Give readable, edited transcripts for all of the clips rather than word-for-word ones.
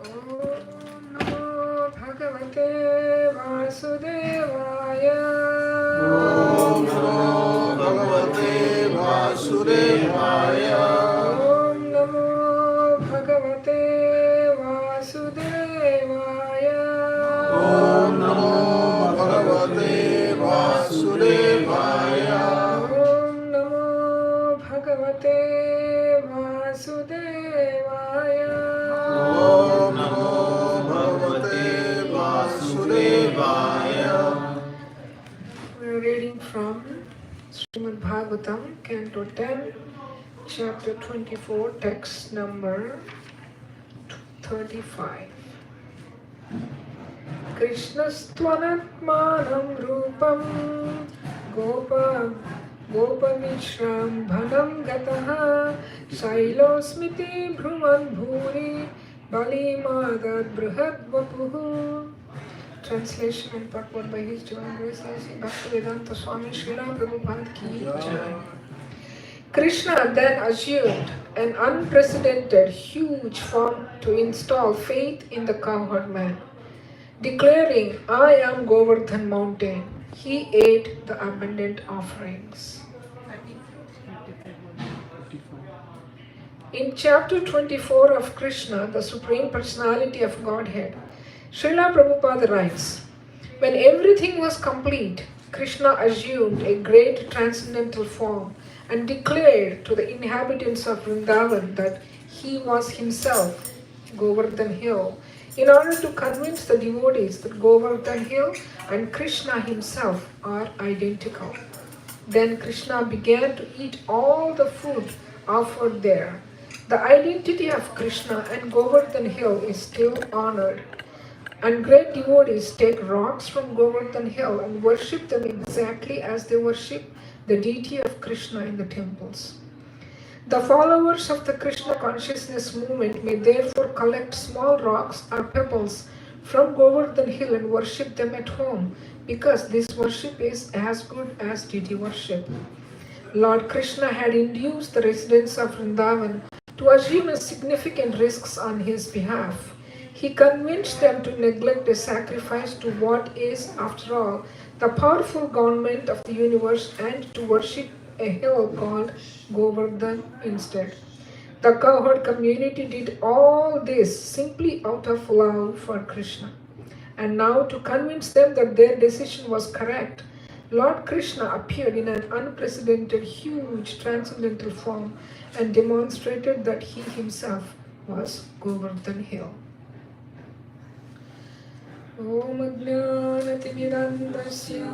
Om Namo Bhagavate Vasudevaya. Om Namo Bhagavate Vasudevaya. Om Namo Bhagavate Vasudevaya. Om Namo Bhagavate Vasudevaya. Om Namo Bhagavate Vasudevaya. Om Namo Bhagavate Vasudevaya. We are reading from Srimad Bhagavatam, Canto 10, Chapter 24, text number 35. Krishnastvanatmanam rupam gopamishram bhanam gataha shailosmiti bhruvan bhuri balimadad brihad vapuhu. Translation and purport by His Divine Grace Bhaktivedanta Swami Srila Prabhupada ki jai. Krishna then assumed an unprecedented huge form to install faith in the cowherd man. Declaring, I am Govardhan mountain, he ate the abundant offerings. In chapter 24 of Krishna, the Supreme Personality of Godhead, Srila Prabhupada writes, when everything was complete, Krishna assumed a great transcendental form and declared to the inhabitants of Vrindavan that he was himself Govardhan Hill, in order to convince the devotees that Govardhan Hill and Krishna himself are identical. Then Krishna began to eat all the food offered there. The identity of Krishna and Govardhan Hill is still honored, and great devotees take rocks from Govardhan Hill and worship them exactly as they worship the deity of Krishna in the temples. The followers of the Krishna consciousness movement may therefore collect small rocks or pebbles from Govardhan Hill and worship them at home, because this worship is as good as deity worship. Lord Krishna had induced the residents of Vrindavan to assume significant risks on his behalf. He convinced them to neglect a sacrifice to what is, after all, the powerful government of the universe and to worship a hill called Govardhan instead. The cowherd community did all this simply out of love for Krishna. And now, to convince them that their decision was correct, Lord Krishna appeared in an unprecedented, huge, transcendental form and demonstrated that he himself was Govardhan Hill. Om Ajnanatimirandasya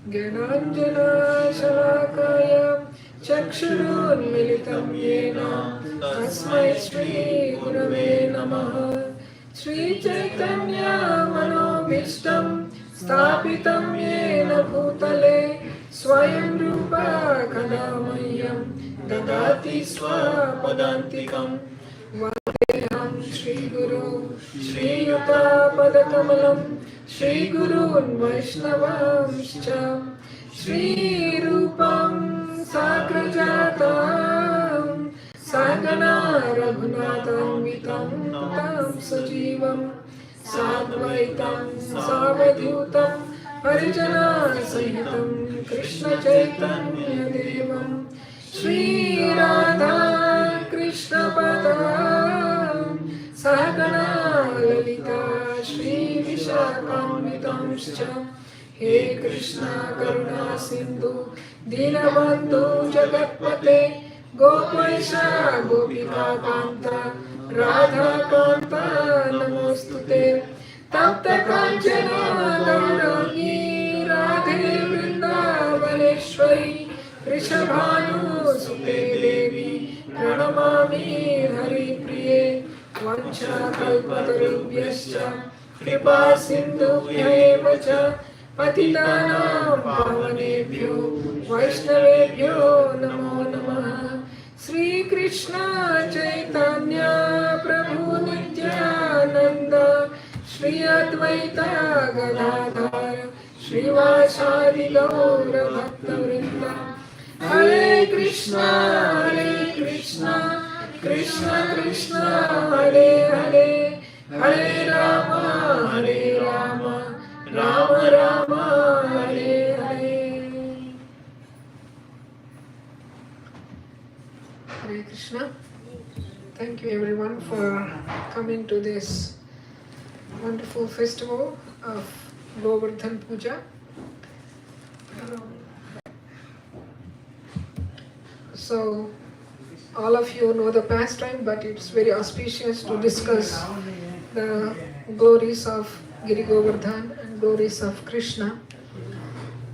Gyananjana Shalakaya Chakshurunmilitam Yena Tasmai Shri Gurave Namaha. Shri Chaitanya Manobhishtam Sthapitam Yena Bhutale Swayam Rupa Kadamayyam Dadati Swapadantikam. Vandeham Shri Guru Shri Yuta Padakamalam Shri Gurun Vaishnavamscha Shri Rupam Sakrajatam Sagana Raghunatham Vitam Tam Sajivam Sadvaitam Savadhutam Parijana Sahitam Krishna Chaitanya Devam Shri Radha Krishna Padam Sahagana Lalita Shri Vishakamitamscha. He Krishna Karuna Sindhu Dinabandhu Jagatpate Gopaisha Gopika Kanta Radha Kanta Namostute Tapta Kanchana Gaurangi Radhe Vrindavaneshwari Rishabhanu Sute Devi Pranamami Hari Priye Vancha Kalpatarubhyascha Kripa Sindhubhya Vacha Patitanam Pavanebhyo Vaishnavebhyo Namo Namaha. Sri Krishna Chaitanya Prabhu Nityananda Shri Advaita Gadadhar Srivasadi Gaura Bhakta Vrinda. Hare Krishna, Krishna Krishna, Hare Hare, Hare Hare Rama, Hare Rama, Rama Rama, Hare Hare. Hare Krishna. Thank you everyone for coming to this wonderful festival of Govardhan Puja. So all of you know the pastime, but it's very auspicious to discuss the glories of Giri Govardhan and glories of Krishna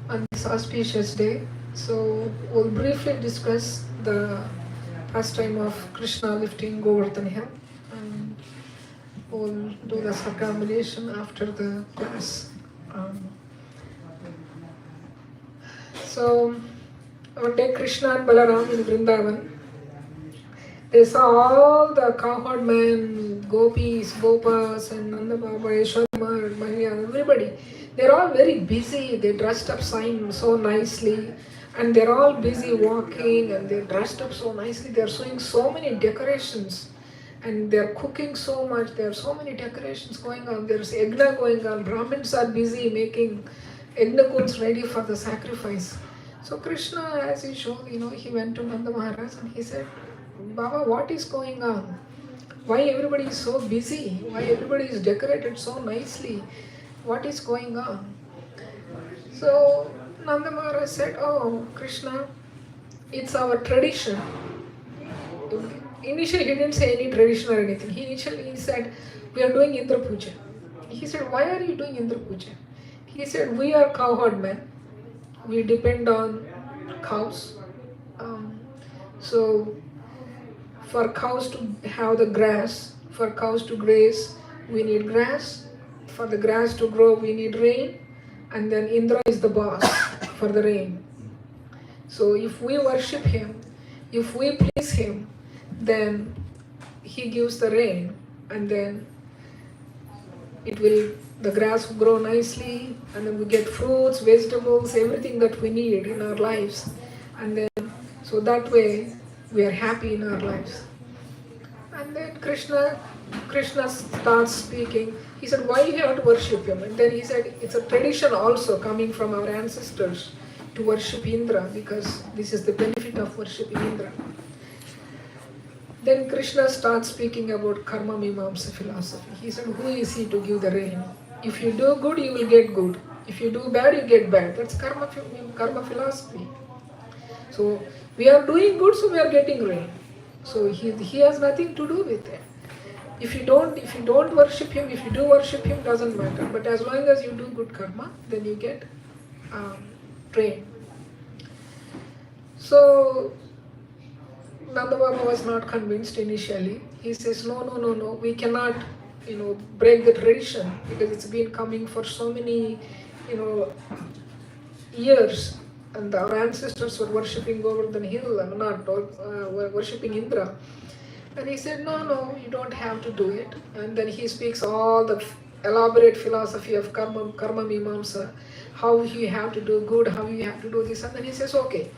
on this auspicious day. So we'll briefly discuss the pastime of Krishna lifting Govardhan hill, and we'll do the circumambulation after the class. So one day Krishna and Balaram in Vrindavan, they saw all the cowherd men, gopis, gopas, and Nanda Baba, Yashoda, Mahaya, everybody. They're all very busy. They dressed up so nicely, and they're all busy walking, and they're dressed up so nicely. They're showing so many decorations, and they're cooking so much. There are so many decorations going on. There's yagna going on. Brahmins are busy making yagna kunds ready for the sacrifice. So Krishna, as usual, he went to Nanda Maharaj and he said, Baba, what is going on? Why everybody is so busy? Why everybody is decorated so nicely? What is going on? So Nanda Maharaj said, oh, Krishna, it's our tradition. Initially he didn't say any tradition or anything. He said, we are doing Indra Puja. He said, why are you doing Indra Puja? He said, we are cowherd men. We depend on cows. So for cows to have the grass, for cows to graze, we need grass. For the grass to grow, we need rain. And then Indra is the boss for the rain. So if we worship him, if we please him, then he gives the rain, and then the grass will grow nicely, and then we get fruits, vegetables, everything that we need in our lives. And then, so that way, we are happy in our lives. And then Krishna starts speaking. He said, why you have to worship him? And then he said, it's a tradition also coming from our ancestors to worship Indra, because this is the benefit of worshiping Indra. Then Krishna starts speaking about karma mimamsa philosophy. He said, who is he to give the rain? If you do good, you will get good. If you do bad, you get bad. That's karma philosophy. So we are doing good, so we are getting rain. So he has nothing to do with it. If you don't worship him, if you do worship him, doesn't matter. But as long as you do good karma, then you get rain. So Nanda Baba was not convinced initially. He says, no, we cannot, break the tradition, because it's been coming for so many, years, and our ancestors were worshipping Govardhan hill, were worshipping Indra. And he said, no, you don't have to do it. And then he speaks all the elaborate philosophy of karma mimamsa, how you have to do good, how you have to do this. And then he says, okay,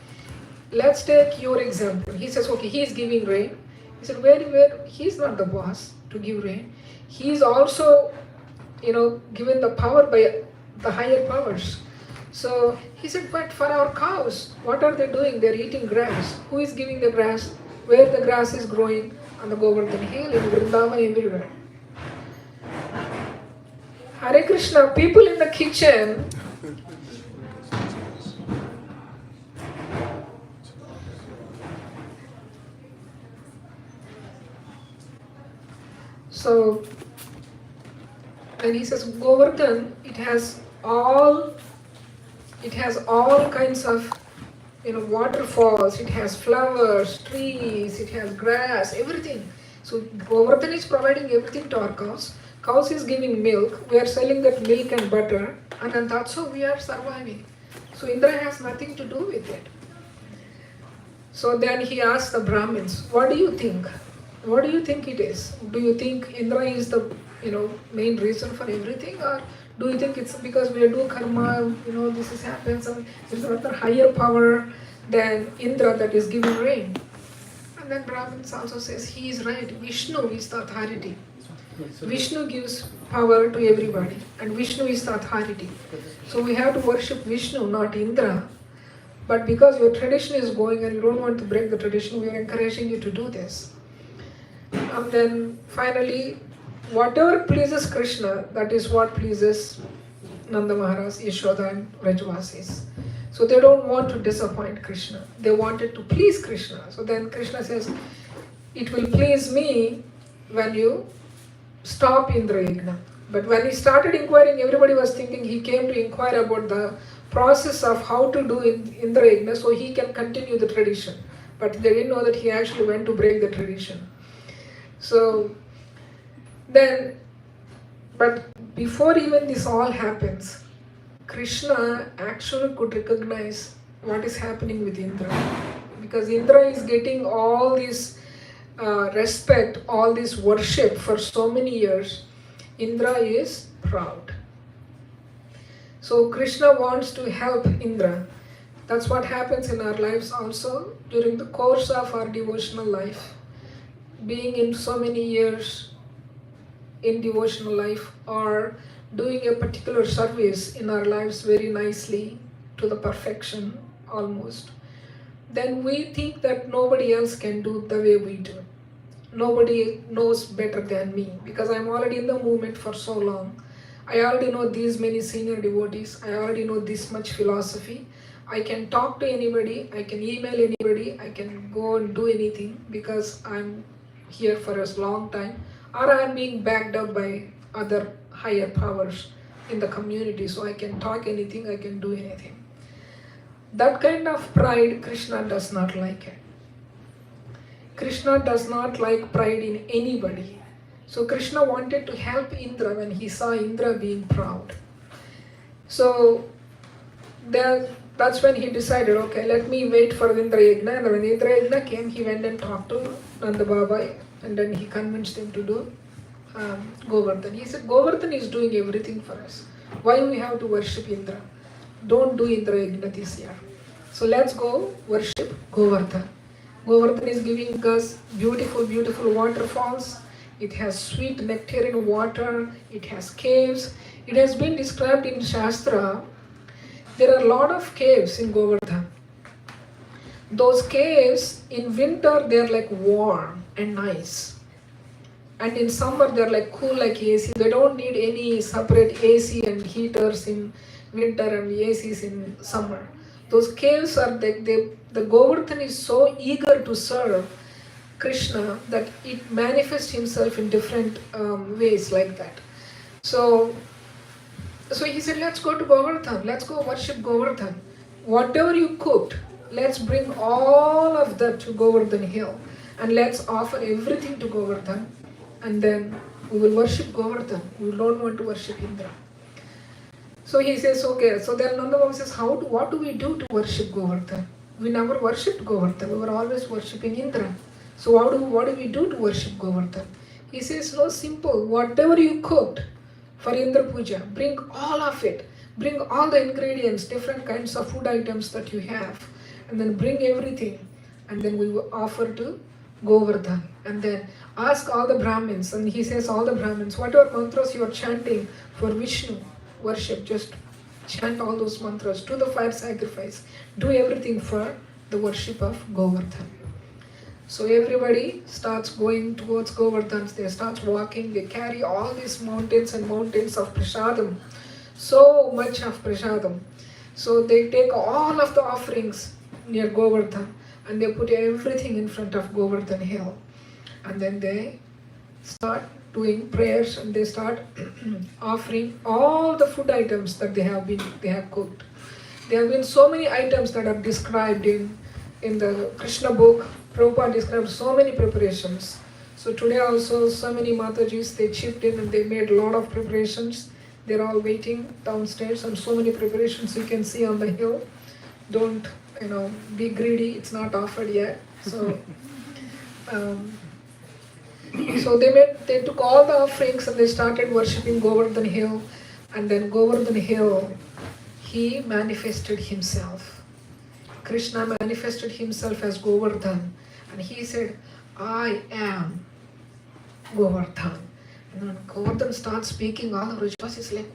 let's take your example. He says, okay, he is giving rain. He said, where he's not the boss to give rain. He is also, given the power by the higher powers. So he said, but for our cows, what are they doing? They're eating grass. Who is giving the grass? Where the grass is growing? On the Govardhan hill, in Vrindavan, everywhere. Hare Krishna, people in the kitchen, so, and he says, Govardhan, it has all kinds of, waterfalls, it has flowers, trees, it has grass, everything. So Govardhan is providing everything to our cows. Cows is giving milk. We are selling that milk and butter, and then that's how we are surviving. So Indra has nothing to do with it. So then he asked the Brahmins, what do you think? What do you think it is? Do you think Indra is the main reason for everything, or do you think it's because we do karma, this is happens, and there's another higher power than Indra that is giving rain? And then Brahmins also says he is right. Vishnu is the authority. Vishnu gives power to everybody, and Vishnu is the authority. So we have to worship Vishnu, not Indra. But because your tradition is going and you don't want to break the tradition, we are encouraging you to do this. And then finally, whatever pleases Krishna, that is what pleases Nanda Maharaj, Yashoda and Vrajvasis. So they don't want to disappoint Krishna. They wanted to please Krishna. So then Krishna says, it will please me when you stop Indra Yajna. But when he started inquiring, everybody was thinking he came to inquire about the process of how to do Indra Yajna so he can continue the tradition. But they didn't know that he actually went to break the tradition. So then, but before even this all happens, Krishna actually could recognize what is happening with Indra. Because Indra is getting all this respect, all this worship for so many years. Indra is proud. So Krishna wants to help Indra. That's what happens in our lives also during the course of our devotional life. Being in so many years in devotional life or doing a particular service in our lives very nicely to the perfection almost, then we think that nobody else can do the way we do. Nobody knows better than me because I'm already in the movement for so long. I already know these many senior devotees. I already know this much philosophy. I can talk to anybody. I can email anybody. I can go and do anything because I'm here for a long time, or I'm being backed up by other higher powers in the community, so I can talk anything, I can do anything. That kind of pride, Krishna does not like it. Krishna does not like pride in anybody. So Krishna wanted to help Indra when he saw Indra being proud. So that's when he decided, okay, let me wait for Indra Yajna. And when Indra Yajna came, he went and talked to Nanda Baba, and then he convinced him to do Govardhan. He said, Govardhan is doing everything for us. Why we have to worship Indra? Don't do Indra Yajna this year. So let's go worship Govardhan. Govardhan is giving us beautiful, beautiful waterfalls. It has sweet nectarine water. It has caves. It has been described in Shastra. There are a lot of caves in Govardhan. Those caves, in winter, they are like warm and nice. And in summer, they are like cool like AC. They don't need any separate AC and heaters in winter and ACs in summer. Those caves are like, the Govardhan is so eager to serve Krishna that it manifests himself in different ways like that. So he said, let's go to Govardhan. Let's go worship Govardhan. Whatever you cooked, let's bring all of that to Govardhan Hill. And let's offer everything to Govardhan. And then we will worship Govardhan. We don't want to worship Indra. So he says, okay. So then Nanda Baba says, what do we do to worship Govardhan? We never worshipped Govardhan. We were always worshipping Indra. So what do we do to worship Govardhan? He says, no, simple. Whatever you cooked for Indra Puja, bring all of it. Bring all the ingredients, different kinds of food items that you have. And then bring everything. And then we will offer to Govardhan. And then ask all the Brahmins. And he says, all the Brahmins, whatever mantras you are chanting for Vishnu worship, just chant all those mantras. Do the fire sacrifice. Do everything for the worship of Govardhan. So everybody starts going towards Govardhan. They start walking. They carry all these mountains and mountains of prasadam. So much of prasadam. So they take all of the offerings near Govardhan and they put everything in front of Govardhan Hill. And then they start doing prayers and they start offering all the food items that they have cooked. There have been so many items that are described in the Krishna book. Prabhupada described so many preparations. So today also so many Matajis, they chipped in and they made a lot of preparations. They're all waiting downstairs and so many preparations you can see on the hill. Don't be greedy, it's not offered yet. So so they took all the offerings and they started worshipping Govardhan Hill. And then Govardhan Hill, he manifested himself. Krishna manifested himself as Govardhan. And he said, I am Govardhan. And then Govardhan starts speaking, all the Vrajavas is like,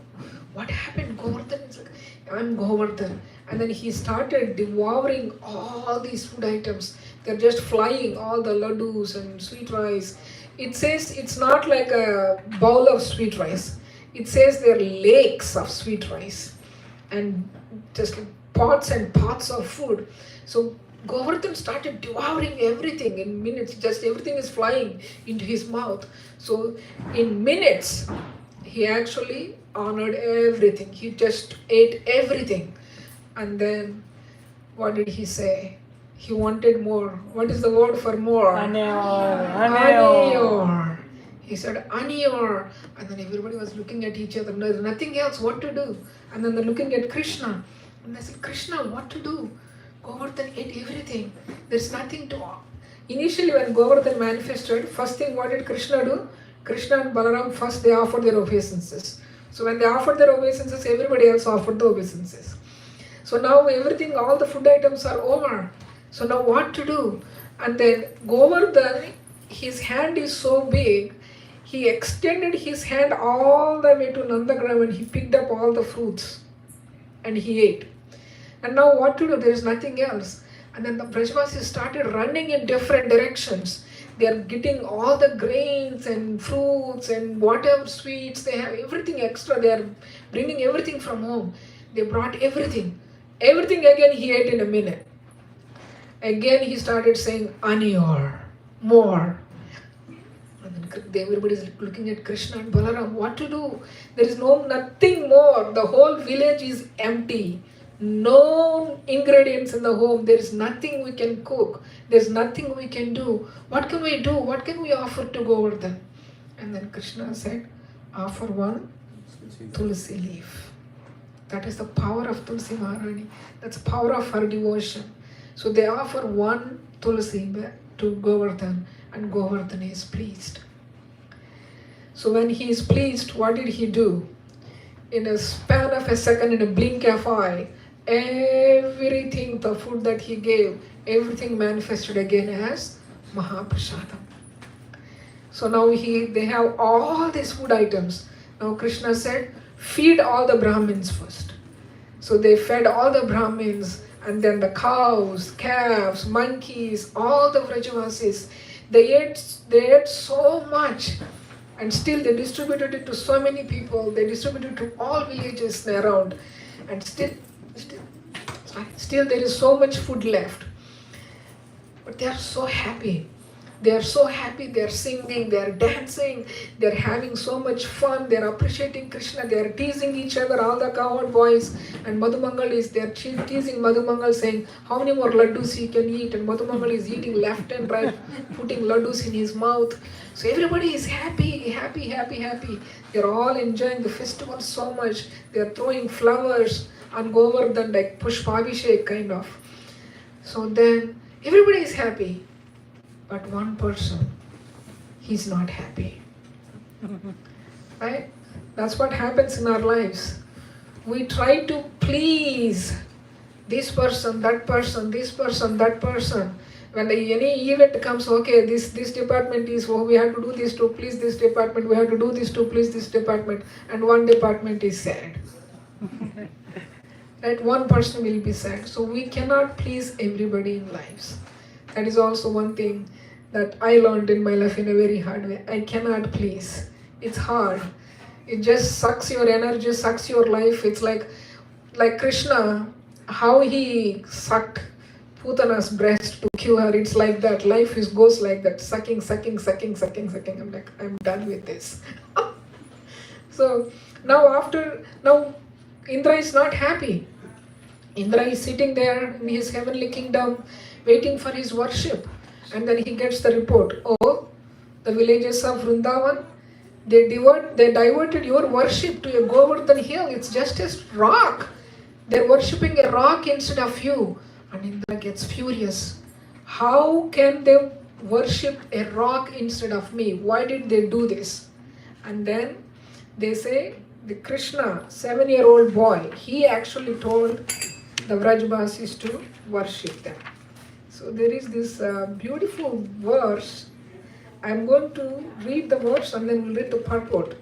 what happened, Govardhan? It's like, I'm Govardhan. And then he started devouring all these food items. They're just flying, all the laddus and sweet rice. It says it's not like a bowl of sweet rice. It says they're lakes of sweet rice and just pots and pots of food. So Govardhan started devouring everything in minutes. Just everything is flying into his mouth. So in minutes, he actually honored everything. He just ate everything. And then what did he say? He wanted more. What is the word for more? Aniyor. He said, Aniyor. And then everybody was looking at each other. There's nothing else. What to do? And then they're looking at Krishna. And they said, Krishna, what to do? Govardhan ate everything. There's nothing to... Initially, when Govardhan manifested, first thing, what did Krishna do? Krishna and Balaram, first they offered their obeisances. So when they offered their obeisances, everybody else offered the obeisances. So now everything, all the food items are over. So now what to do? And then Govardhan, his hand is so big, he extended his hand all the way to Nandagram and he picked up all the fruits and he ate. And now what to do? There is nothing else. And then the Brajavasis started running in different directions. They are getting all the grains and fruits and whatever sweets they have, everything extra. They are bringing everything from home. They brought everything. Everything again he ate in a minute. Again he started saying, Aniyor, more. And then everybody is looking at Krishna and Balaram. What to do? There is nothing more. The whole village is empty. No ingredients in the home. There is nothing we can cook. There's nothing we can do. What can we do? What can we offer to Govardhan? And then Krishna said, offer one tulsi leaf. That is the power of Tulsi Maharani. That's the power of her devotion. So they offer one tulsi to Govardhan and Govardhan is pleased. So when he is pleased, what did he do? In a span of a second, in a blink of eye, everything, the food that he gave, everything manifested again as Mahaprasadam. So now they have all these food items. Now Krishna said, feed all the Brahmins first. So they fed all the Brahmins and then the cows, calves, monkeys, all the Vrajavasis. They ate so much and still they distributed it to so many people. They distributed it to all villages around and still there is so much food left. But they are so happy. They are so happy, they are singing, they are dancing, they are having so much fun, they are appreciating Krishna, they are teasing each other, all the cowherd boys. And Madhumangal they are teasing Madhumangal saying, how many more laddus he can eat? And Madhumangal is eating left and right, putting laddus in his mouth. So everybody is happy, happy, happy, happy. They are all enjoying the festival so much. They are throwing flowers on Govardhan like Pushpabhishek kind of. So then everybody is happy. But one person, he's not happy. Right? That's what happens in our lives. We try to please this person, that person, this person, that person. When any event comes, okay, this department is, oh, we have to do this to please this department, we have to do this to please this department, and one department is sad. Right? One person will be sad. So we cannot please everybody in lives. That is also one thing that I learned in my life in a very hard way. I cannot please. It's hard. It just sucks your energy, sucks your life. It's like Krishna, how he sucked Putana's breast to cure her. It's like that. Life goes like that. Sucking. I'm like, I'm done with this. So now Indra is not happy. Indra is sitting there in his heavenly kingdom waiting for his worship. And then he gets the report, oh, the villages of Vrindavan, they diverted your worship to a Govardhan hill. It's just a rock. They're worshipping a rock instead of you. And Indra gets furious. How can they worship a rock instead of me? Why did they do this? And then they say, the Krishna, 7-year-old boy, he actually told the Vrajavasis to worship them. So there is this beautiful verse. I'm going to read the verse and then we'll read the purport.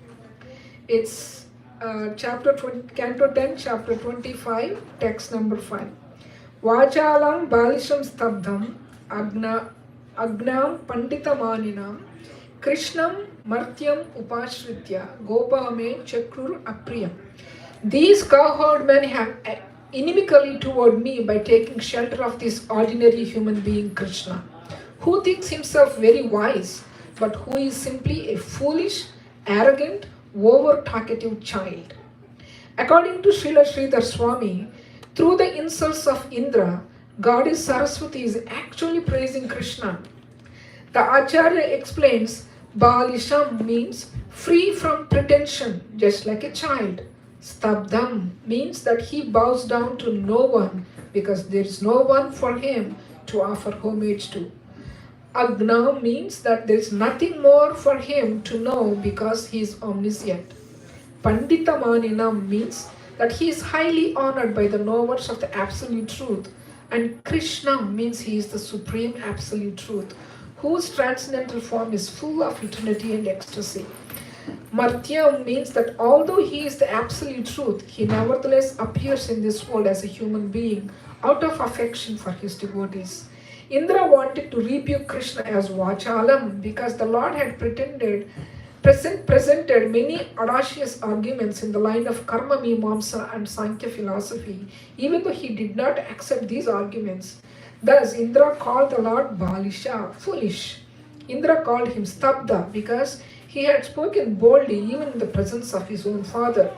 It's Canto 10, chapter 25, text number 5. Vachalam balisham stabdham agnam panditamaninam Krishnam martyam upashritya gopame chakrur apriyam. These cowherd men have inimically toward me by taking shelter of this ordinary human being Krishna, who thinks himself very wise, but who is simply a foolish, arrogant, over-talkative child. According to Srila Sridhar Swami, through the insults of Indra, Goddess Saraswati is actually praising Krishna. The Acharya explains Balisham means free from pretension, just like a child. Stabdham means that he bows down to no one because there is no one for him to offer homage to. Agnam means that there is nothing more for him to know because he is omniscient. Panditamaninam means that he is highly honored by the knowers of the absolute truth. And Krishna means he is the supreme absolute truth, whose transcendental form is full of eternity and ecstasy. Martyam means that although he is the absolute truth, he nevertheless appears in this world as a human being out of affection for his devotees. Indra wanted to rebuke Krishna as Vachalam because the Lord had presented many audacious arguments in the line of Karma Mimamsa and Sankhya philosophy, even though he did not accept these arguments. Thus, Indra called the Lord Balisha, foolish. Indra called him Stabda because he had spoken boldly even in the presence of his own father.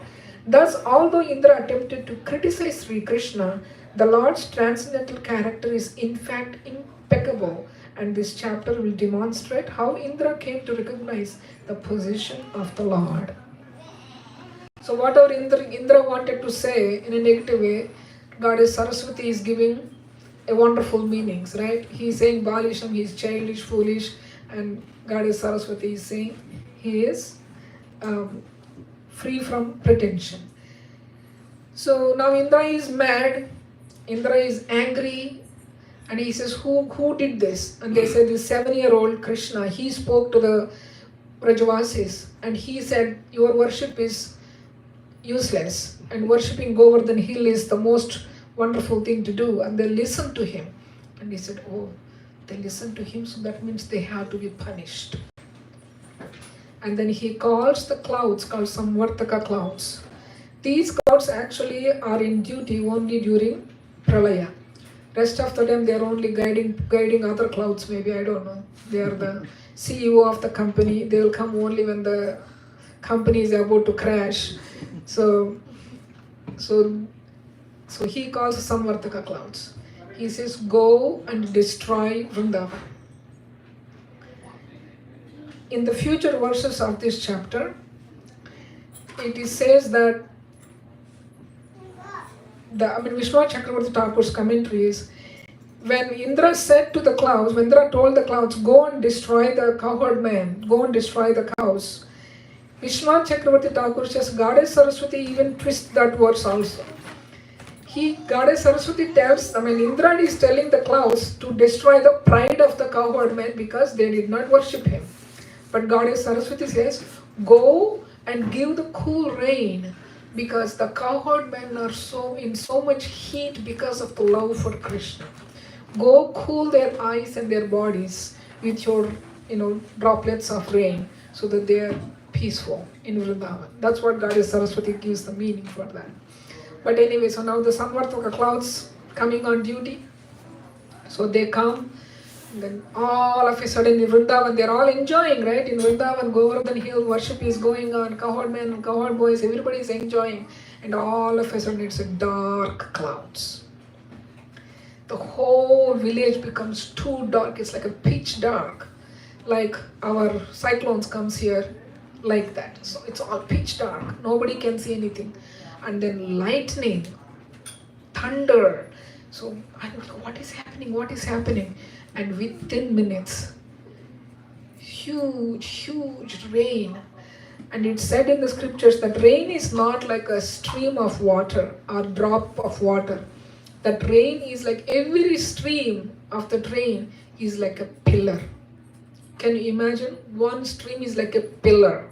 Thus, although Indra attempted to criticize Sri Krishna, the Lord's transcendental character is in fact impeccable, and this chapter will demonstrate how Indra came to recognize the position of the Lord. So whatever Indra wanted to say in a negative way, Goddess Saraswati is giving a wonderful meanings, right? He is saying Balisham, he is childish, foolish, and Goddess Saraswati is saying he is free from pretension. So now Indra is mad, Indra is angry, and he says, who did this? And they said, this 7-year-old Krishna, he spoke to the Rajavasis, and he said, your worship is useless, and worshipping Govardhan Hill is the most wonderful thing to do. And they listened to him. And he said, oh, they listened to him, so that means they have to be punished. And then he calls the clouds, called Samvartaka clouds. These clouds actually are in duty only during Pralaya. Rest of the time they are only guiding other clouds, maybe, I don't know. They are the CEO of the company. They will come only when the company is about to crash. So he calls Samvartaka clouds. He says, go and destroy Vrindavan. In the future verses of this chapter, it says that Vishnu Chakravarti Thakur's commentary is, when Indra said to the clouds, when Indra told the clouds, go and destroy the cowherd man, go and destroy the cows, Vishnu Chakravarti Thakur says, Goddess Saraswati even twists that verse also. Goddess Saraswati tells, Indra is telling the clouds to destroy the pride of the cowherd men because they did not worship him. But Goddess Saraswati says, go and give the cool rain because the cowherd men are in so much heat because of the love for Krishna. Go cool their eyes and their bodies with your droplets of rain so that they are peaceful in Vrindavan. That's what Goddess Saraswati gives the meaning for that. But anyway, so now the Samvartaka clouds coming on duty. So they come, and then all of a sudden in Vrindavan, they're all enjoying, right? In Vrindavan, Govardhan Hill, worship is going on, cowherd men and cowherd boys, everybody is enjoying. And all of a sudden it's a dark clouds. The whole village becomes too dark. It's like a pitch dark. Like our cyclones comes here, like that. So it's all pitch dark. Nobody can see anything. And then lightning, thunder. So I don't know what is happening. And within minutes, huge rain. And it's said in the scriptures that rain is not like a stream of water or drop of water. That rain is like every stream of the rain is like a pillar. Can you imagine? One stream is like a pillar.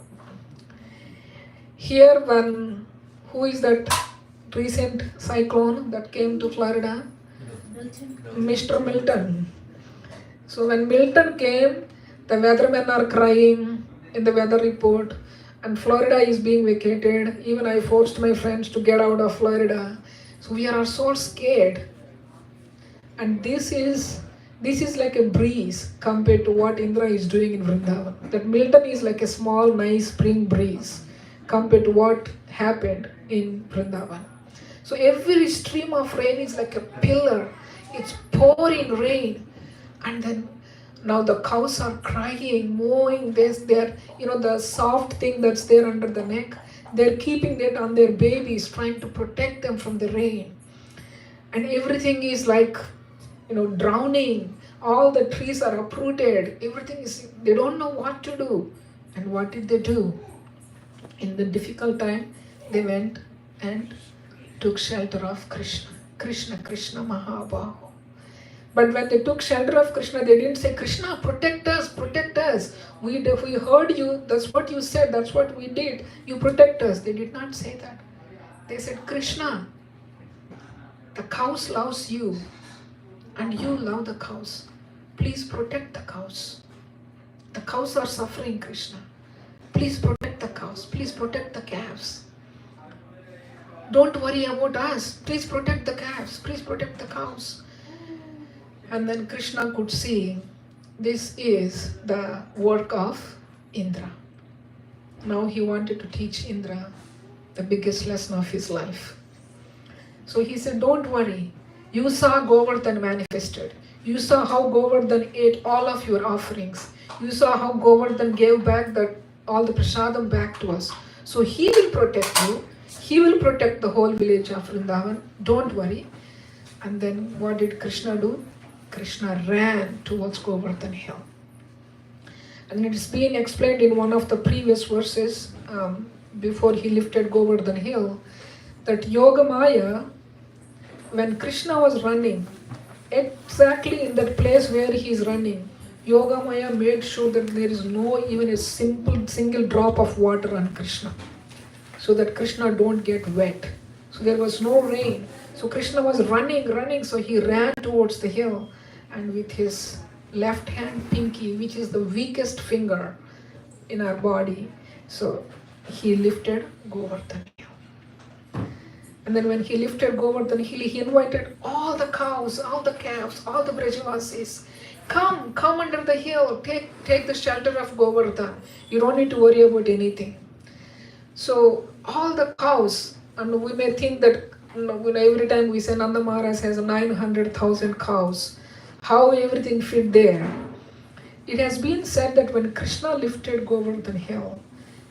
Here who is that recent cyclone that came to Florida? Mr. Milton. So when Milton came, the weathermen are crying in the weather report, and Florida is being vacated. Even I forced my friends to get out of Florida. So we are so scared. And this is like a breeze compared to what Indra is doing in Vrindavan. That Milton is like a small, nice spring breeze compared to what happened in Vrindavan. So every stream of rain is like a pillar. It's pouring rain. And then now the cows are crying, mooing, they're the soft thing that's there under the neck. They're keeping that on their babies, trying to protect them from the rain. And everything is like, drowning. All the trees are uprooted. Everything is, they don't know what to do. And what did they do? In the difficult time, they went and took shelter of Krishna. Krishna, Krishna Mahabahu. But when they took shelter of Krishna, they didn't say, Krishna, protect us, protect us. We heard you, that's what you said, that's what we did. You protect us. They did not say that. They said, Krishna, the cows loves you and you love the cows. Please protect the cows. The cows are suffering, Krishna. Please protect the cows. Please protect the calves. Don't worry about us. Please protect the calves. Please protect the cows. And then Krishna could see this is the work of Indra. Now he wanted to teach Indra the biggest lesson of his life. So he said, don't worry. You saw Govardhan manifested. You saw how Govardhan ate all of your offerings. You saw how Govardhan gave back all the prasadam back to us. So he will protect you. He will protect the whole village of Vrindavan. Don't worry. And then what did Krishna do? Krishna ran towards Govardhan hill. And it's been explained in one of the previous verses before he lifted Govardhan hill that Yogamaya, when Krishna was running, exactly in that place where he is running, Yogamaya made sure that there is no even a single drop of water on Krishna, so that Krishna don't get wet. So there was no rain. So Krishna was running, so he ran towards the hill, and with his left hand pinky, which is the weakest finger in our body, so he lifted Govardhan hill. And then when he lifted Govardhan hill, he invited all the cows, all the calves, all the Brajavasis, come under the hill, take the shelter of Govardhan. You don't need to worry about anything. So all the cows, and we may think that every time we say Nanda Maharaj has 900,000 cows, how everything fit there. It has been said that when Krishna lifted Govardhan hill,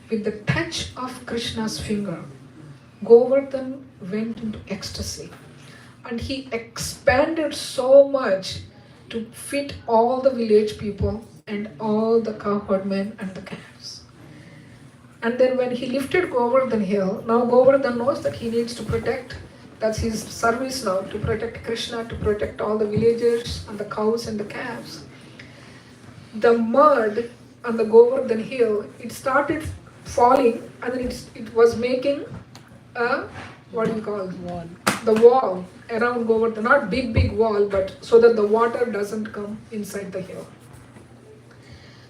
with the touch of Krishna's finger, Govardhan went into ecstasy. And he expanded so much to fit all the village people and all the cowherdmen and the calves. And then when he lifted Govardhan hill, now Govardhan knows that he needs to protect. That's his service now, to protect Krishna, to protect all the villagers and the cows and the calves. The mud on the Govardhan hill, it started falling, and then it was making a, wall. The wall around Govardhan, not big wall, but so that the water doesn't come inside the hill.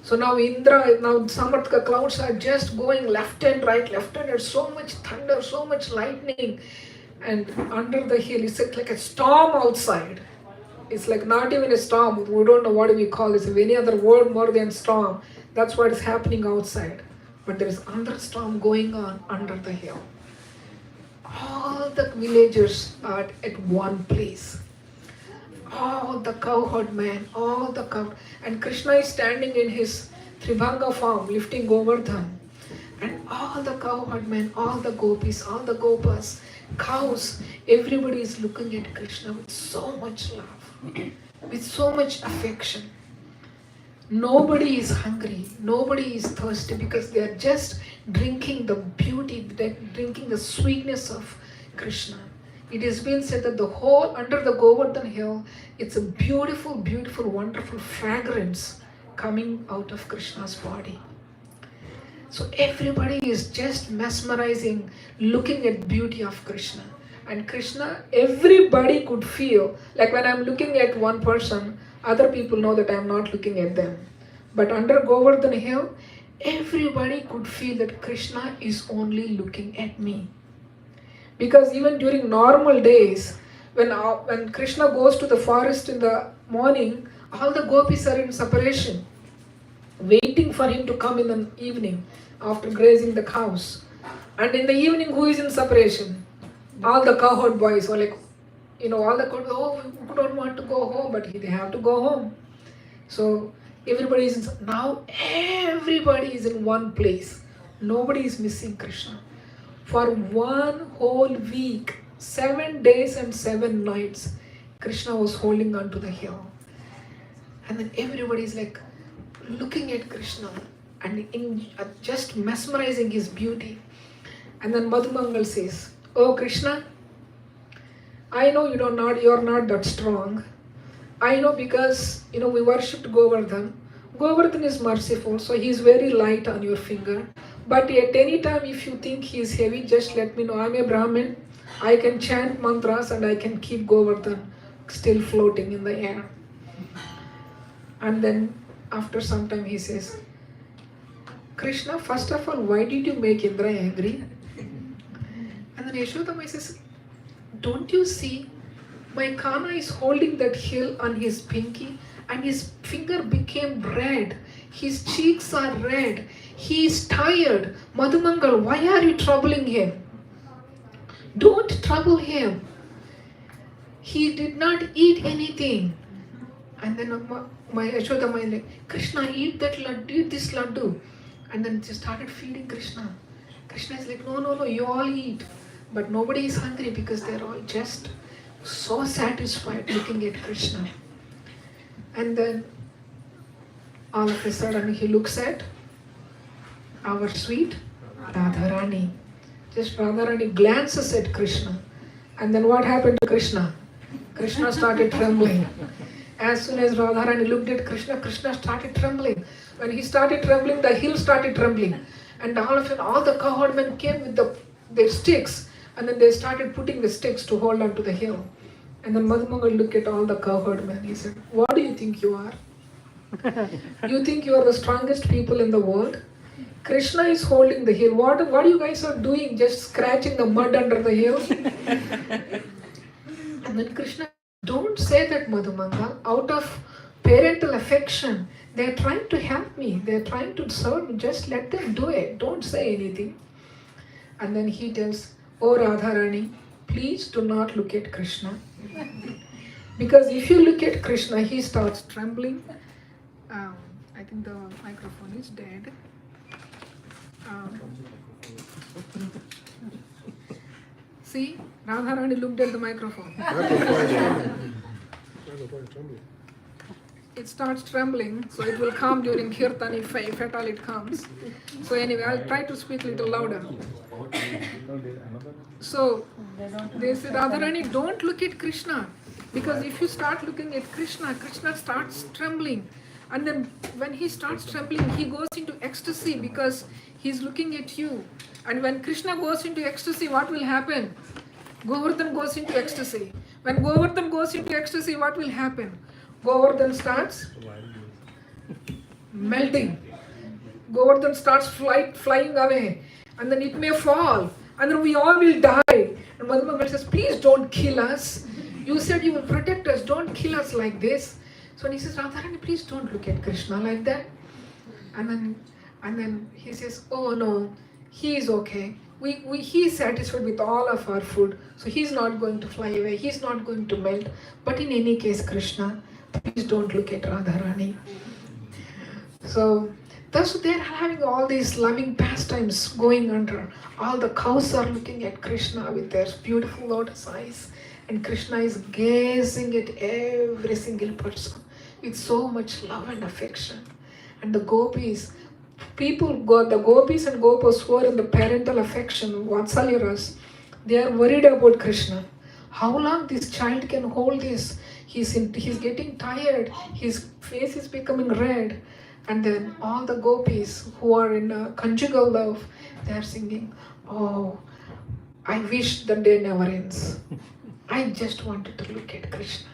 So now Samarthaka clouds are just going left and right, there's so much thunder, so much lightning. And under the hill, it's like a storm outside. It's like not even a storm. We don't know what we call it. If any other word more than storm, that's what is happening outside. But there is thunderstorm going on under the hill. All the villagers are at one place. All the cowherdmen, and Krishna is standing in his Tribhanga form, lifting Govardhan. And all the cowherdmen, all the gopis, all the gopas, cows, everybody is looking at Krishna with so much love, with so much affection. Nobody is hungry, nobody is thirsty, because they are just drinking the beauty, drinking the sweetness of Krishna. It has been said that the whole under the Govardhan hill, it's a beautiful, wonderful fragrance coming out of Krishna's body. So everybody is just mesmerizing, looking at beauty of Krishna. And Krishna, everybody could feel, like when I'm looking at one person, other people know that I'm not looking at them. But under Govardhan Hill, everybody could feel that Krishna is only looking at me. Because even during normal days, when Krishna goes to the forest in the morning, all the gopis are in separation, waiting for him to come in the evening after grazing the cows. And in the evening, who is in separation? All the cowherd boys were like, all the cowherd, we don't want to go home, but they have to go home. So everybody is now everybody is in one place. Nobody is missing Krishna. For one whole week, 7 days and 7 nights, Krishna was holding on to the hill. And then everybody is like looking at Krishna and just mesmerizing his beauty. And then Madhumangal says, "Oh Krishna, I know you're not that strong. I know because we worshipped Govardhan. Govardhan is merciful, so he is very light on your finger. But at any time, if you think he is heavy, just let me know. I'm a Brahmin. I can chant mantras and I can keep Govardhan still floating in the air." And then after some time he says, "Krishna, first of all, why did you make Indra angry?" And then Yashodamai says, "Don't you see? My Kana is holding that hill on his pinky and his finger became red. His cheeks are red. He is tired. Madhumangal, why are you troubling him? Don't trouble him. He did not eat anything." And then my Yashodamai is like, "Krishna, eat that laddu, eat this laddu." And then she started feeding Krishna. Krishna is like, no, you all eat. But nobody is hungry because they're all just so satisfied looking at Krishna. And then all of a sudden he looks at our sweet Radharani. Just Radharani glances at Krishna. And then what happened to Krishna? Krishna started trembling. As soon as Radharani looked at Krishna, Krishna started trembling. When he started trembling, the hill started trembling. And all the cowherd men came with their sticks. And then they started putting the sticks to hold on to the hill. And then Madhumangal looked at all the cowherd men. He said, "What do you think you are? You think you are the strongest people in the world? Krishna is holding the hill. What you guys are doing? Just scratching the mud under the hill?" And then Krishna, "Don't say that, Madhumangal. Out of parental affection, they are trying to help me. They are trying to serve me. Just let them do it. Don't say anything." And then he tells, "Oh Radharani, please do not look at Krishna. Because if you look at Krishna, he starts trembling." I think the microphone is dead. See, Radharani looked at the microphone. It starts trembling, so it will come during kirtan if at all it comes. So anyway, I'll try to speak a little louder. So they said, "Radharani, don't look at Krishna. Because if you start looking at Krishna, Krishna starts trembling. And then when he starts trembling, he goes into ecstasy because he's looking at you. And when Krishna goes into ecstasy, what will happen? Govardhan goes into ecstasy. When Govardhan goes into ecstasy, what will happen? Govardhan starts melting. Govardhan starts flying away. And then it may fall. And then we all will die." And Madhumangal says, "Please don't kill us. You said you will protect us. Don't kill us like this." So he says, "Radharani, please don't look at Krishna like that." And then he says, "Oh no, he is okay. He is satisfied with all of our food. So he's not going to fly away. He's not going to melt. But in any case, Krishna, please don't look at Radharani." So thus they're having all these loving pastimes going under. All the cows are looking at Krishna with their beautiful lotus eyes. And Krishna is gazing at every single person with so much love and affection. And the gopis and gopas who are in the parental affection, Vatsalyaras, they are worried about Krishna. How long this child can hold this? He's getting tired. His face is becoming red. And then all the gopis who are in a conjugal love, they are singing, oh, I wish the day never ends. I just wanted to look at Krishna.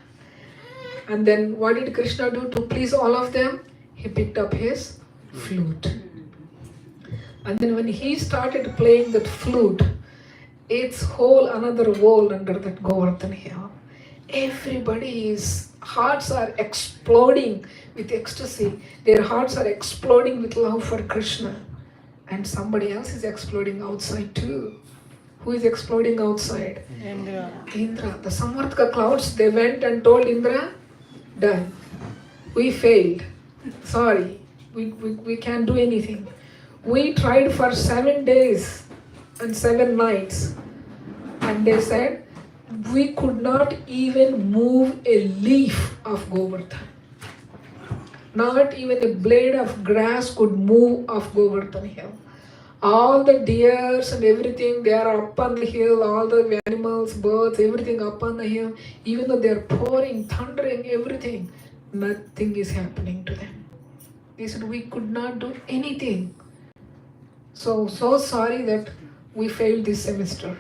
And then what did Krishna do to please all of them? He picked up his flute. And then when he started playing that flute, it's whole another world under that Govardhan hill. Everybody's hearts are exploding with ecstasy. Their hearts are exploding with love for Krishna. And somebody else is exploding outside too. Who is exploding outside? Indra. Indra. The Samvartaka clouds, they went and told Indra, done. We failed. Sorry. We can't do anything. We tried for 7 days and 7 nights. And they said, we could not even move a leaf of Govardhan. Not even a blade of grass could move off Govardhan hill. All the deers and everything, they are up on the hill, all the animals, birds, everything up on the hill. Even though they are pouring, thundering, everything, nothing is happening to them. They said, we could not do anything. So sorry that we failed this semester.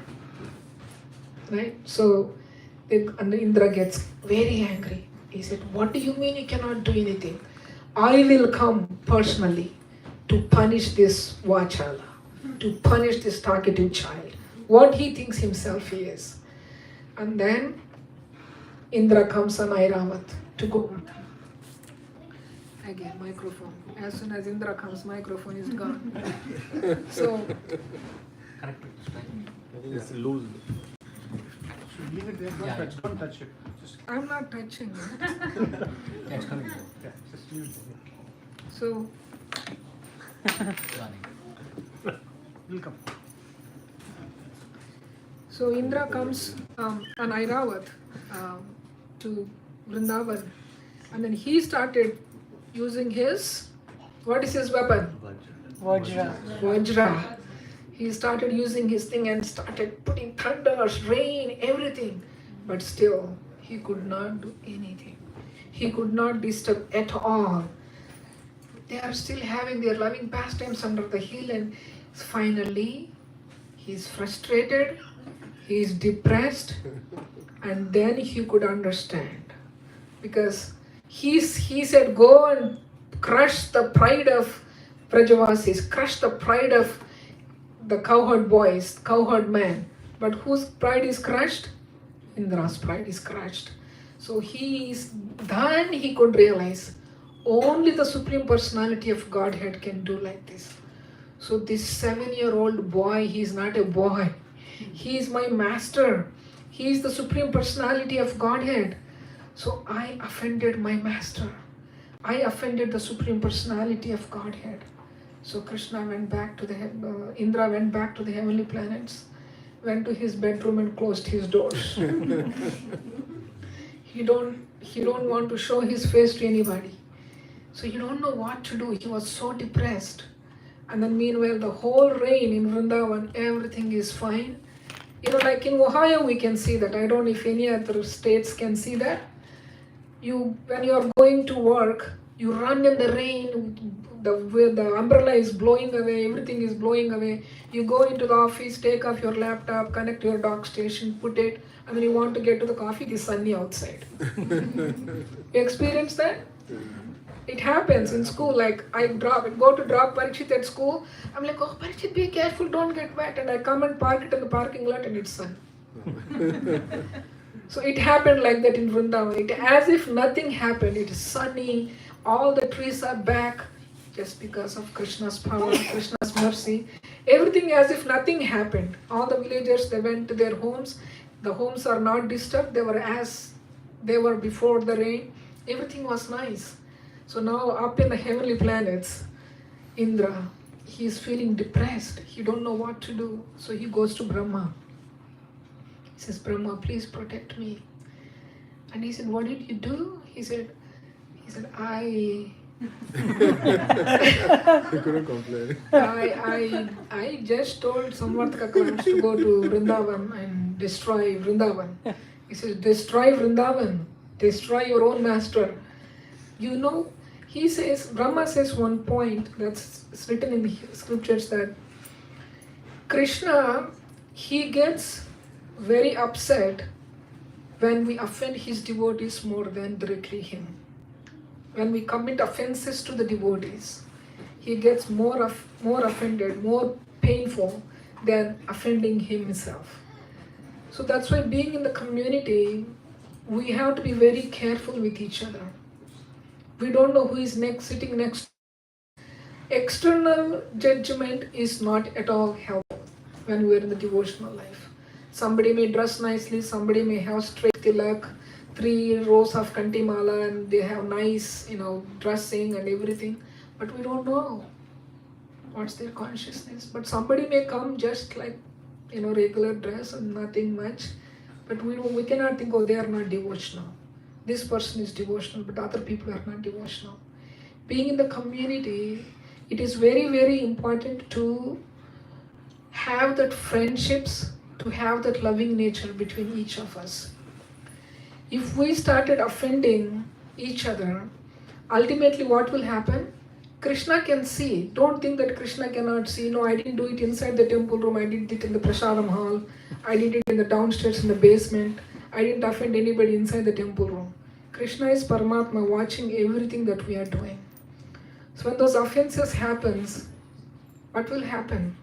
Right? So and Indra gets very angry. He said, what do you mean you cannot do anything? I will come personally to punish this Vachala, to punish this talkative child, what he thinks himself he is. And then Indra comes on Airavat to go. Again, microphone. As soon as Indra comes, microphone is gone. So, I think it's loose. Leave it there, don't touch it. Just, I'm not touching it. It's coming. yeah, just leave it there. So, We'll come. so Indra comes on Airavat to Vrindavan, and then he started using his, what is his weapon? Vajra. Vajra. He started using his thing and started putting thunders, rain, everything. But still, he could not do anything. He could not disturb at all. They are still having their loving pastimes under the hill, and finally, he's frustrated, he's depressed, and then he could understand. Because he said, go and crush the pride of Brajavasis, crush the pride of the cowherd boys, cowherd man. But whose pride is crushed? Indra's pride is crushed. So then he could realize only the Supreme Personality of Godhead can do like this. So this 7-year-old boy, he is not a boy. He is my master. He is the Supreme Personality of Godhead. So I offended my master. I offended the Supreme Personality of Godhead. So Krishna went back to Indra went back to the heavenly planets, went to his bedroom and closed his doors. He don't want to show his face to anybody. So he don't know what to do. He was so depressed. And then meanwhile, the whole rain in Vrindavan, everything is fine. Like in Ohio, we can see that. I don't know if any other states can see that. When you are going to work, you run in the rain, the umbrella is blowing away, everything is blowing away. You go into the office, take off your laptop, connect your dock station, put it, and then you want to get to the coffee, it is sunny outside. You experience that? It happens in school. Like I go to drop Parikshit at school. I'm like, oh Parikshit, be careful, don't get wet. And I come and park it in the parking lot and it's sun. So it happened like that in Vrindavan. As if nothing happened. It is sunny. All the trees are back just because of Krishna's power, Krishna's mercy. Everything as if nothing happened. All the villagers, they went to their homes. The homes are not disturbed. They were as they were before the rain. Everything was nice. So now up in the heavenly planets, Indra, he is feeling depressed. He don't know what to do. So he goes to Brahma. He says, Brahma, please protect me. And he said, what did you do? He said, I couldn't complain. I just told Samvartaka clouds to go to Vrindavan and destroy Vrindavan. He says, destroy Vrindavan. Destroy your own master. He says, Brahma says one point that's written in the scriptures that Krishna, he gets very upset when we offend his devotees more than directly him. When we commit offenses to the devotees, he gets more offended, more painful than offending himself. So that's why being in the community, we have to be very careful with each other. We don't know who is sitting next. External judgment is not at all helpful when we are in the devotional life. Somebody may dress nicely, somebody may have straight tilak, 3 rows of kantimala, and they have nice, dressing and everything. But we don't know what's their consciousness. But somebody may come just like, regular dress and nothing much. But we cannot think, oh, they are not devotional. This person is devotional, but other people are not devotional. Being in the community, it is very, very important to have that friendships, to have that loving nature between each of us. If we started offending each other, ultimately what will happen? Krishna can see. Don't think that Krishna cannot see. No, I didn't do it inside the temple room. I did it in the prasadam hall. I did it in the downstairs in the basement. I didn't offend anybody inside the temple room. Krishna is Paramatma watching everything that we are doing. So when those offenses happens, what will happen?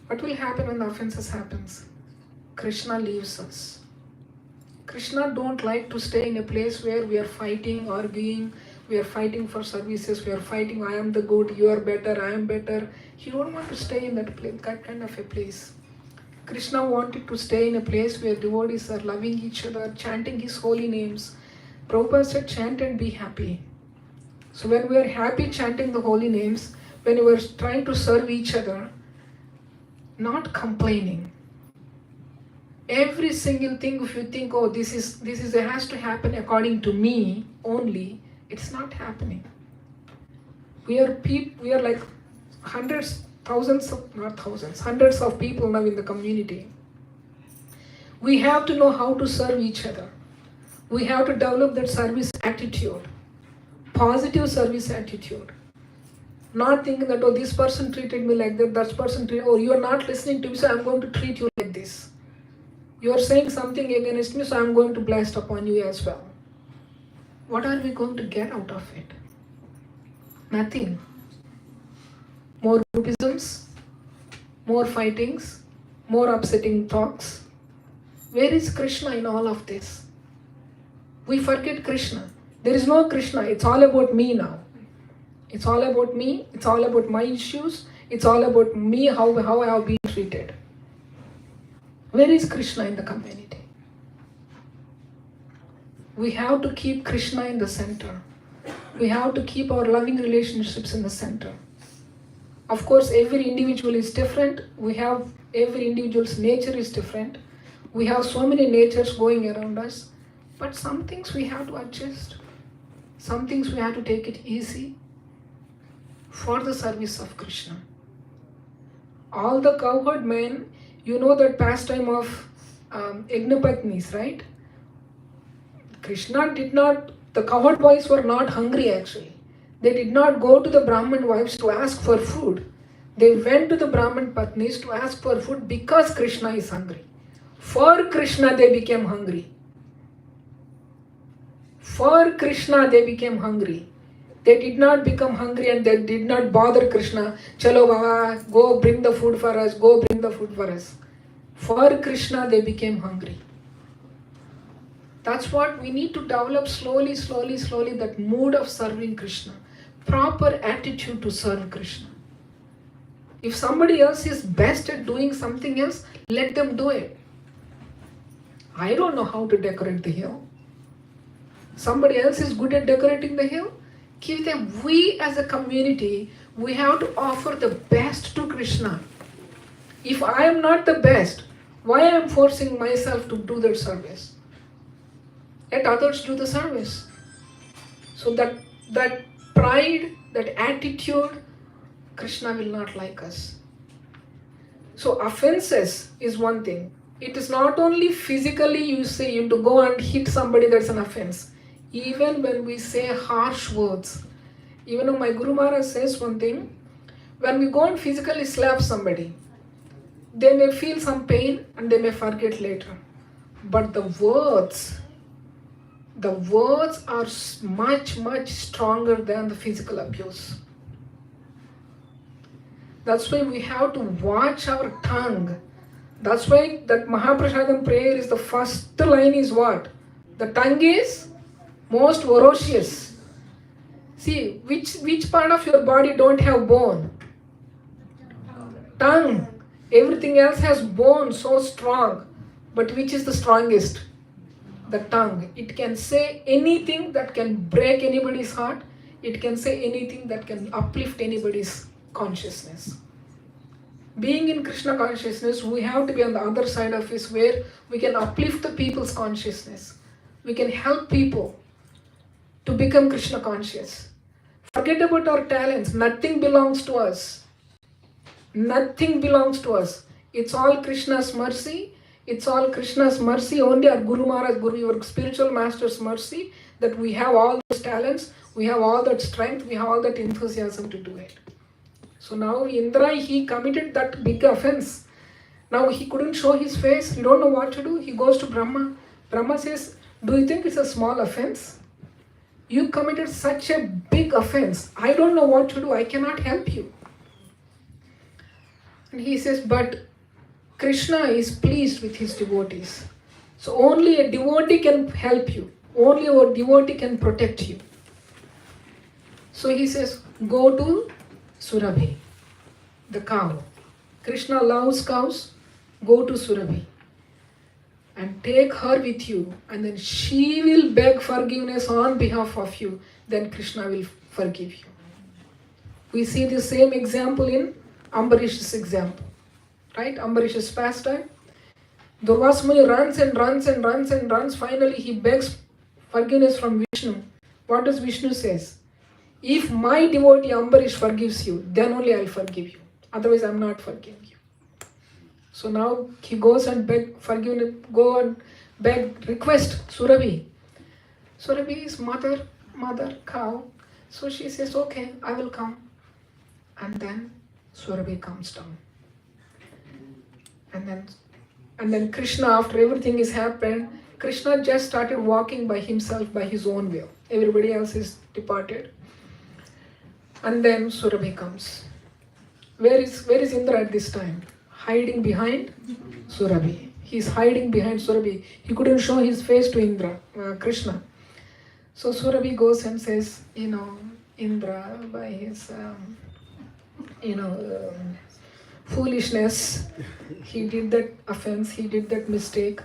What will happen when the offenses happens? Krishna leaves us. Krishna don't like to stay in a place where we are fighting, arguing, we are fighting for services, we are fighting, I am the good, you are better, I am better. He don't want to stay in that kind of a place. Krishna wanted to stay in a place where devotees are loving each other, chanting his holy names. Prabhupada said, chant and be happy. So when we are happy chanting the holy names, when we are trying to serve each other, not complaining. Every single thing, if you think, oh, this has to happen according to me only, it's not happening. We are like hundreds of people now in the community. We have to know how to serve each other. We have to develop that service attitude, positive service attitude. Not thinking that, oh, this person treated me like that person treated, oh, you are not listening to me, so I'm going to treat you like this. You are saying something against me, so I'm going to blast upon you as well. What are we going to get out of it? Nothing. More groupisms, more fightings, more upsetting talks. Where is Krishna in all of this? We forget Krishna. There is no Krishna. It's all about me now. It's all about me. It's all about my issues. It's all about me, how I have been treated. Where is Krishna in the community? We have to keep Krishna in the center. We have to keep our loving relationships in the center. Of course, every individual is different. Every individual's nature is different. We have so many natures going around us. But some things we have to adjust. Some things we have to take it easy for the service of Krishna. All the cowherd men, you know that pastime of Yagnapatnis, right? The cowherd boys were not hungry actually. They did not go to the Brahmin wives to ask for food. They went to the Brahmin Patnis to ask for food because Krishna is hungry. For Krishna they became hungry. For Krishna they became hungry. They did not become hungry and they did not bother Krishna. Chalo Baba, go bring the food for us, go bring the food for us. For Krishna they became hungry. That's what we need to develop slowly, that mood of serving Krishna. Proper attitude to serve Krishna. If somebody else is best at doing something else, let them do it. I don't know how to decorate the hill. Somebody else is good at decorating the hill. Give them. We as a community, we have to offer the best to Krishna. If I am not the best, why I am forcing myself to do that service? Let others do the service. So that pride, that attitude, Krishna will not like us. So offenses is one thing. It is not only physically you say you to go and hit somebody, that's an offense. even when we say harsh words. Even though my Guru Maharaj says one thing, when we go and physically slap somebody, they may feel some pain and they may forget later. But the words are much, much stronger than the physical abuse. That's why we have to watch our tongue. That's why that Mahaprasadam prayer is the first line is what? The tongue is most ferocious. See, which part of your body don't have bone? Tongue. Everything else has bone so strong. But which is the strongest? The tongue. It can say anything that can break anybody's heart. It can say anything that can uplift anybody's consciousness. Being in Krishna consciousness, we have to be on the other side of it where we can uplift the people's consciousness. We can help people to become Krishna conscious. Forget about our talents. Nothing belongs to us. Nothing belongs to us. It's all Krishna's mercy. It's all Krishna's mercy. Only our Guru Maharaj, your spiritual master's mercy that we have all those talents, we have all that strength, we have all that enthusiasm to do it. So now Indra, he committed that big offense. Now he couldn't show his face. He don't know what to do. He goes to Brahma. Brahma says, do you think it's a small offense? You committed such a big offense. I don't know what to do. I cannot help you. And he says, but Krishna is pleased with his devotees. So only a devotee can help you. Only a devotee can protect you. So he says, go to Surabhi, the cow. Krishna loves cows. Go to Surabhi and take her with you, and then she will beg forgiveness on behalf of you. Then Krishna will forgive you. We see the same example in Ambarish's example. Right? Ambarish's pastime. Durvasmuni runs and runs and runs and runs. Finally, he begs forgiveness from Vishnu. What does Vishnu says? If my devotee Ambarish forgives you, then only I'll forgive you. Otherwise, I'm not forgiving you. So now he goes and beg forgiveness, go and beg, request Surabhi. Surabhi is mother, cow. So she says, okay, I will come. And then Surabhi comes down. And then Krishna, after everything is happened, Krishna just started walking by himself, by his own will. Everybody else is departed. And then Surabhi comes. Where is Indra at this time? Hiding behind Surabhi. He's hiding behind Surabhi. He couldn't show his face to Indra, Krishna. So Surabhi goes and says, Indra, by his, foolishness, he did that offense, he did that mistake.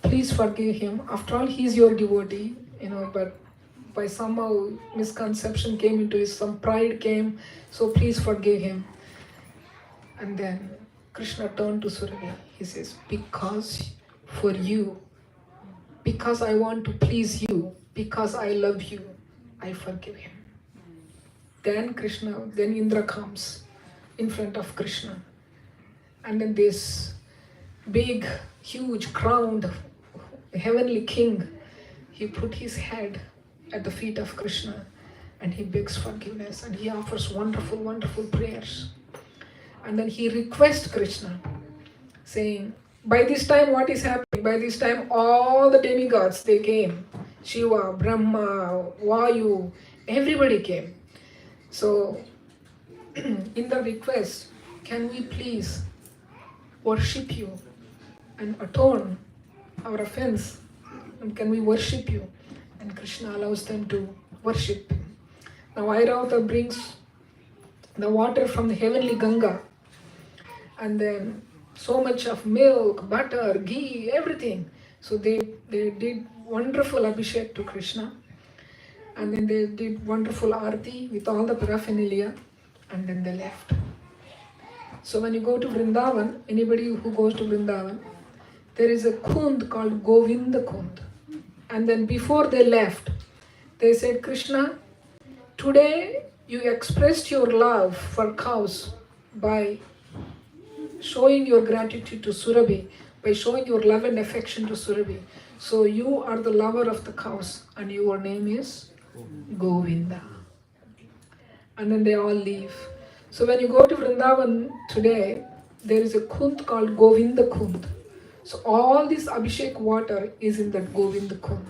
Please forgive him. After all, he's your devotee, but by somehow misconception came into his, some pride came, so please forgive him. And then Krishna turned to Surabhi. He says, because for you, because I want to please you, because I love you, I forgive him. Then Indra comes in front of Krishna. And then this big, huge, crowned, heavenly king, he put his head at the feet of Krishna and he begs forgiveness and he offers wonderful, wonderful prayers. And then he requests Krishna, saying, by this time what is happening? By this time all the demigods, they came. Shiva, Brahma, Vayu, everybody came. So in the request, can we please worship you and atone our offense? And can we worship you? And Krishna allows them to worship him. Now Airavata brings the water from the heavenly Ganga, and then so much of milk, butter, ghee, everything. So they did wonderful abhishek to Krishna, and then they did wonderful arati with all the paraphernalia, and then they left. So when you go to Vrindavan, anybody who goes to Vrindavan, there is a kund called Govinda Kund. And then before they left, they said, Krishna, today you expressed your love for cows by showing your gratitude to Surabhi, by showing your love and affection to Surabhi. So you are the lover of the cows and your name is Govinda. And then they all leave. So when you go to Vrindavan today, there is a kund called Govinda Kund. So all this Abhishek water is in that Govinda Kund.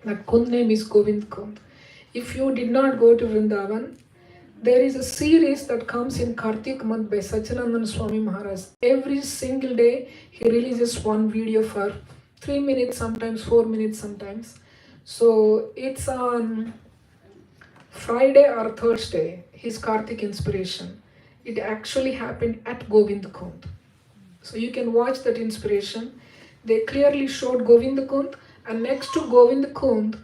That kund name is Govind Kund. If you did not go to Vrindavan, there is a series that comes in Kartik month by Sachinandan Swami Maharaj. Every single day he releases one video for 3 minutes, sometimes 4 minutes, sometimes. So it's on Friday or Thursday, his Kartik inspiration. It actually happened at Govind Kund. So you can watch that inspiration. They clearly showed Govind Kund, and next to Govind Kund,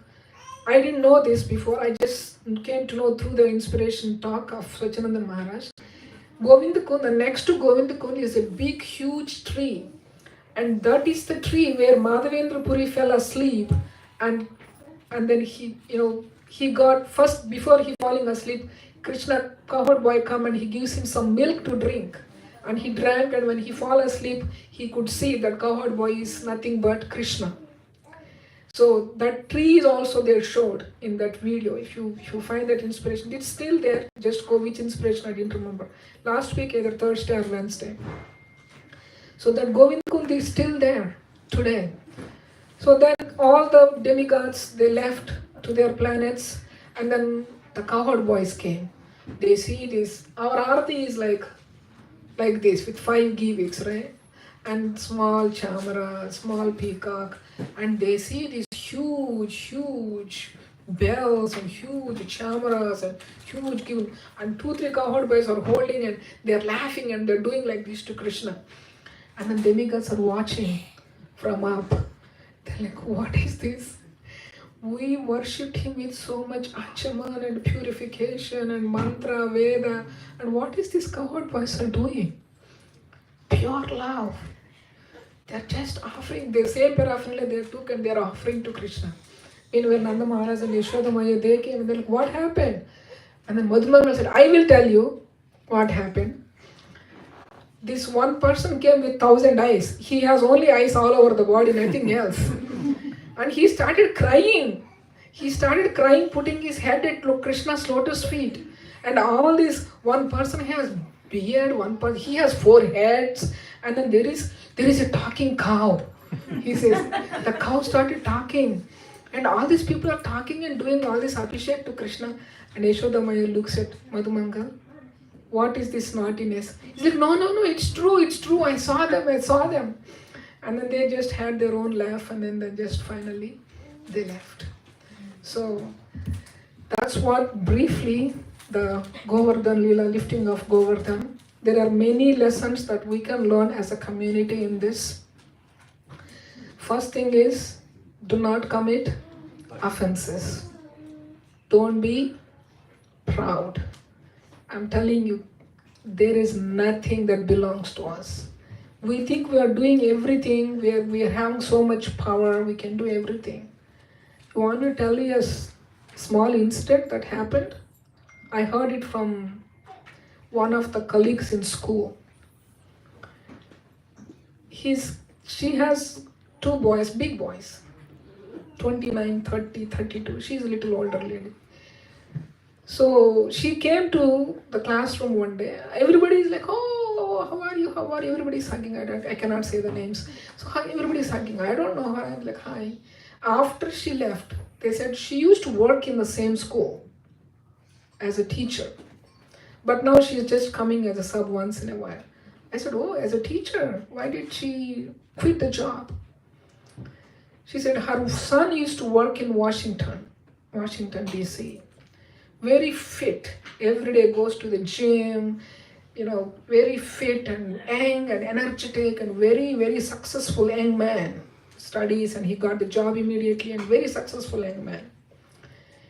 I didn't know this before, I just came to know through the inspiration talk of Sachinandan Maharaj. Govind Kund, and next to Govind Kund is a big, huge tree. And that is the tree where Madhavendra Puri fell asleep, and then he got, first before he falling asleep, Krishna cowherd boy come and he gives him some milk to drink. And he drank, and when he fall asleep, he could see that cowherd boy is nothing but Krishna. So that tree is also there showed in that video. If you find that inspiration, it's still there. Just go which inspiration, I didn't remember. Last week, either Thursday or Wednesday. So that Govind Kund is still there today. So then all the demigods, they left to their planets, and then the cowherd boys came. They see this. Our arati is like this with 5 giviks, right? And small chamara, small peacock, and they see these huge bells and huge chamaras and huge give, and 2-3 cowherd boys are holding and they're laughing and they're doing like this to Krishna. And the demigods are watching from up. They're like, what is this? We worshipped him with so much achaman and purification and mantra, Veda, and what is this cowherd boys are doing? Pure love. They're just offering, the same paraphernalia they took and they're offering to Krishna. Meanwhile, Nanda Maharaj and Yashoda Maya, they came and they're like, what happened? And then Madhumanga said, I will tell you what happened. This one person came with 1,000 eyes. He has only eyes all over the body, nothing else. And he started crying. He started crying, putting his head at Krishna's lotus feet. And all this, one person has beard, one person, he has 4 heads. And then there is a talking cow. He says, the cow started talking. And all these people are talking and doing all this abhishek to Krishna. And Yashoda Maya looks at Madhumanga. What is this naughtiness? He's like, no, it's true. I saw them. And then they just had their own laugh, and then they just finally, they left. So that's what briefly the Govardhan Leela, lifting of Govardhan. There are many lessons that we can learn as a community in this. First thing is, do not commit offenses. Don't be proud. I'm telling you, there is nothing that belongs to us. We think we are doing everything, we are having so much power, we can do everything. I want to tell you a small incident that happened. I heard it from one of the colleagues in school. She has 2 boys, big boys, 29, 30, 32. She's a little older lady. So she came to the classroom one day. Everybody is like, oh, how are you? Everybody's hugging. I cannot say the names. So everybody's hugging. I don't know her. I'm like, hi. After she left, they said she used to work in the same school as a teacher. But now she's just coming as a sub once in a while. I said, oh, as a teacher, why did she quit the job? She said her son used to work in Washington, DC. Very fit, every day goes to the gym, very fit and young and energetic and very, very successful young man. Studies and he got the job immediately and very successful young man.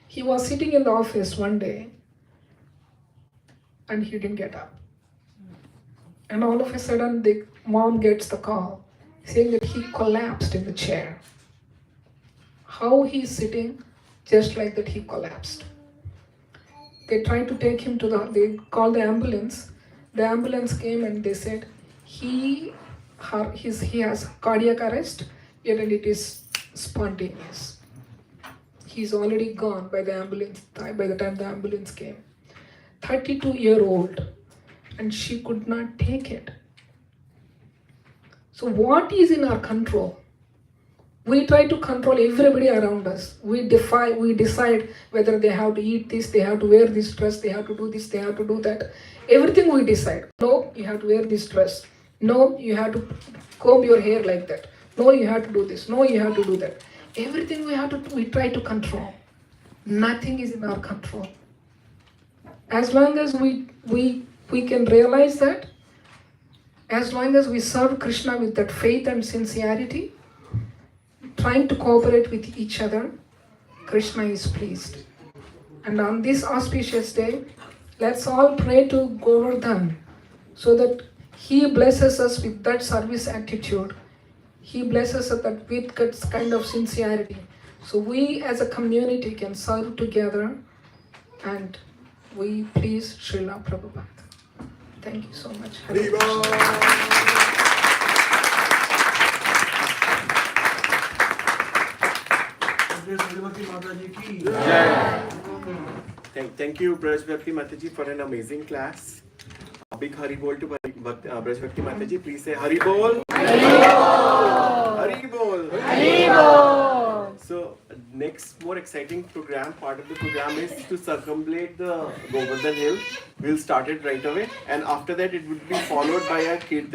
He was sitting in the office one day and he didn't get up. And all of a sudden the mom gets the call saying that he collapsed in the chair. How he's sitting, just like that he collapsed. They tried to take him they called the ambulance. The ambulance came and they said, he has cardiac arrest, yet and it is spontaneous. He's already gone by the time the ambulance came. 32-year-old, and she could not take it. So what is in our control? We try to control everybody around us. We decide whether they have to eat this, they have to wear this dress, they have to do this, they have to do that. Everything we decide. No, you have to wear this dress. No, you have to comb your hair like that. No, you have to do this. No, you have to do that. Everything we try to control. Nothing is in our control. As long as we can realize that, as long as we serve Krishna with that faith and sincerity, trying to cooperate with each other, Krishna is pleased. And on this auspicious day, let's all pray to Govardhan so that he blesses us with that service attitude. He blesses us with that kind of sincerity. So we as a community can serve together and we please Srila Prabhupada. Thank you so much. Hare Krishna. Thank you, Brajbhakti Mataji, for an amazing class. A big Hari Bol to Brajbhakti Mataji. Please say Hari Bol. Hari Bol. Hari Bol. So, next more exciting part of the program is to circumambulate the Govardhan Hill. We'll start it right away, and after that it would be followed by a Kirtan.